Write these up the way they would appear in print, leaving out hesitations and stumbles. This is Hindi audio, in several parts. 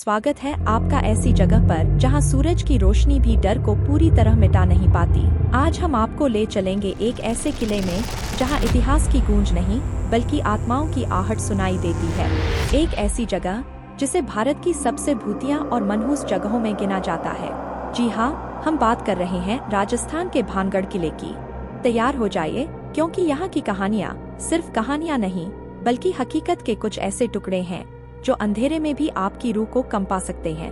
स्वागत है आपका ऐसी जगह पर जहां सूरज की रोशनी भी डर को पूरी तरह मिटा नहीं पाती। आज हम आपको ले चलेंगे एक ऐसे किले में जहां इतिहास की गूंज नहीं बल्कि आत्माओं की आहट सुनाई देती है। एक ऐसी जगह जिसे भारत की सबसे भूतिया और मनहूस जगहों में गिना जाता है। जी हाँ, हम बात कर रहे हैं राजस्थान के भानगढ़ किले की। तैयार हो जाइए, क्योंकि यहाँ की कहानियाँ सिर्फ कहानियाँ नहीं बल्कि हकीकत के कुछ ऐसे टुकड़े हैं जो अंधेरे में भी आपकी रूह को कंपा सकते हैं।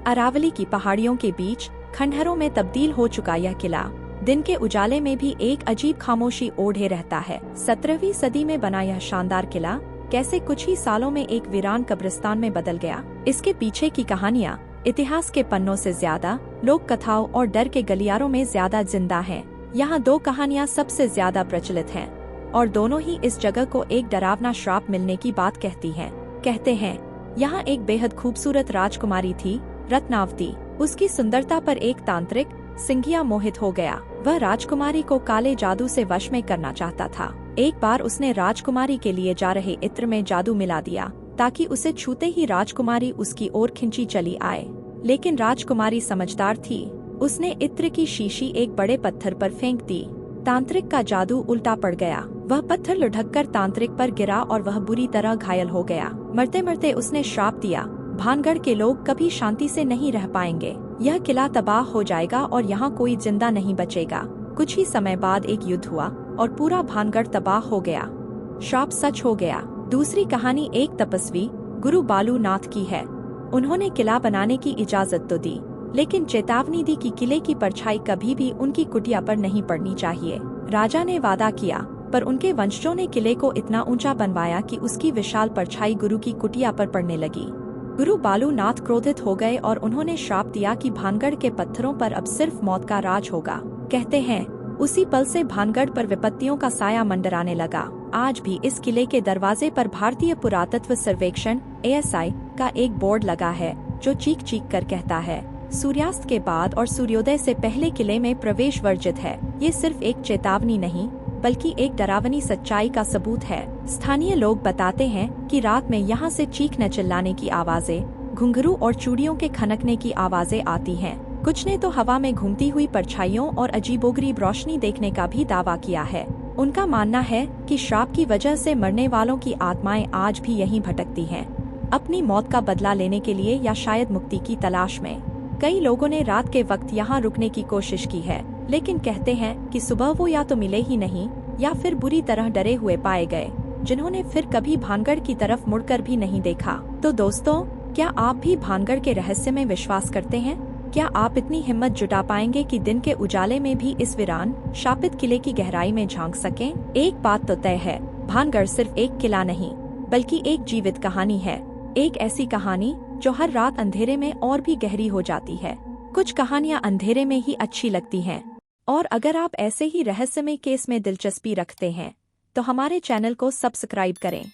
अरावली की पहाड़ियों के बीच खंडहरों में तब्दील हो चुका यह किला दिन के उजाले में भी एक अजीब खामोशी ओढ़े रहता है। 17वीं सदी में बना यह शानदार किला कैसे कुछ ही सालों में एक वीरान कब्रिस्तान में बदल गया, इसके पीछे की कहानियाँ इतिहास के पन्नों से ज्यादा लोक कथाओं और डर के गलियारों में ज्यादा जिंदा हैं। यहाँ दो कहानियाँ सबसे ज्यादा प्रचलित हैं और दोनों ही इस जगह को एक डरावना श्राप मिलने की बात कहती हैं। कहते हैं यहाँ एक बेहद खूबसूरत राजकुमारी थी, रत्नावती। उसकी सुंदरता पर एक तांत्रिक सिंघिया मोहित हो गया। वह राजकुमारी को काले जादू से वश में करना चाहता था। एक बार उसने राजकुमारी के लिए जा रहे इत्र में जादू मिला दिया ताकि उसे छूते ही राजकुमारी उसकी ओर खिंची चली आए। लेकिन राजकुमारी समझदार थी, उसने इत्र की शीशी एक बड़े पत्थर पर फेंक दी। तांत्रिक का जादू उल्टा पड़ गया। वह पत्थर लुढ़ककर तांत्रिक पर गिरा और वह बुरी तरह घायल हो गया। मरते मरते उसने श्राप दिया, भानगढ़ के लोग कभी शांति से नहीं रह पाएंगे। यह किला तबाह हो जाएगा और यहाँ कोई जिंदा नहीं बचेगा। कुछ ही समय बाद एक युद्ध हुआ और पूरा भानगढ़ तबाह हो गया। श्राप सच हो गया। दूसरी कहानी एक तपस्वी गुरु बालू नाथ की है। उन्होंने किला बनाने की इजाजत तो दी, लेकिन चेतावनी दी कि किले की परछाई कभी भी उनकी कुटिया पर नहीं पड़नी चाहिए। राजा ने वादा किया, पर उनके वंशजों ने किले को इतना ऊंचा बनवाया कि उसकी विशाल परछाई गुरु की कुटिया पर पड़ने लगी। गुरु बालू नाथ क्रोधित हो गए और उन्होंने श्राप दिया कि भानगढ़ के पत्थरों पर अब सिर्फ मौत का राज होगा। कहते हैं उसी पल से भानगढ़ पर विपत्तियों का साया मंडराने लगा। आज भी इस किले के दरवाजे पर भारतीय पुरातत्व सर्वेक्षण ASI का एक बोर्ड लगा है जो चीख चीख कर कहता है, सूर्यास्त के बाद और सूर्योदय से पहले किले में प्रवेश वर्जित है। ये सिर्फ एक चेतावनी नहीं बल्कि एक डरावनी सच्चाई का सबूत है। स्थानीय लोग बताते हैं कि रात में यहाँ से चीखने चिल्लाने की आवाजें, घुंघरू और चूड़ियों के खनकने की आवाजें आती हैं। कुछ ने तो हवा में घूमती हुई परछाइयों और अजीबोगरीब रोशनी देखने का भी दावा किया है। उनका मानना है कि श्राप की वजह से मरने वालों की आत्माएं आज भी यहीं भटकती हैं, अपनी मौत का बदला लेने के लिए या शायद मुक्ति की तलाश में। कई लोगों ने रात के वक्त यहाँ रुकने की कोशिश की है, लेकिन कहते हैं कि सुबह वो या तो मिले ही नहीं या फिर बुरी तरह डरे हुए पाए गए, जिन्होंने फिर कभी भानगढ़ की तरफ मुड़कर भी नहीं देखा। तो दोस्तों, क्या आप भी भानगढ़ के रहस्य में विश्वास करते हैं? क्या आप इतनी हिम्मत जुटा पाएंगे कि दिन के उजाले में भी इस वीरान शापित किले की गहराई में झांक सकें? एक बात तो तय है, भानगढ़ सिर्फ एक किला नहीं बल्कि एक जीवित कहानी है। एक ऐसी कहानी जो हर रात अंधेरे में और भी गहरी हो जाती है। कुछ कहानियां अंधेरे में ही अच्छी लगती हैं, और अगर आप ऐसे ही रहस्यमय केस में दिलचस्पी रखते हैं तो हमारे चैनल को सब्सक्राइब करें।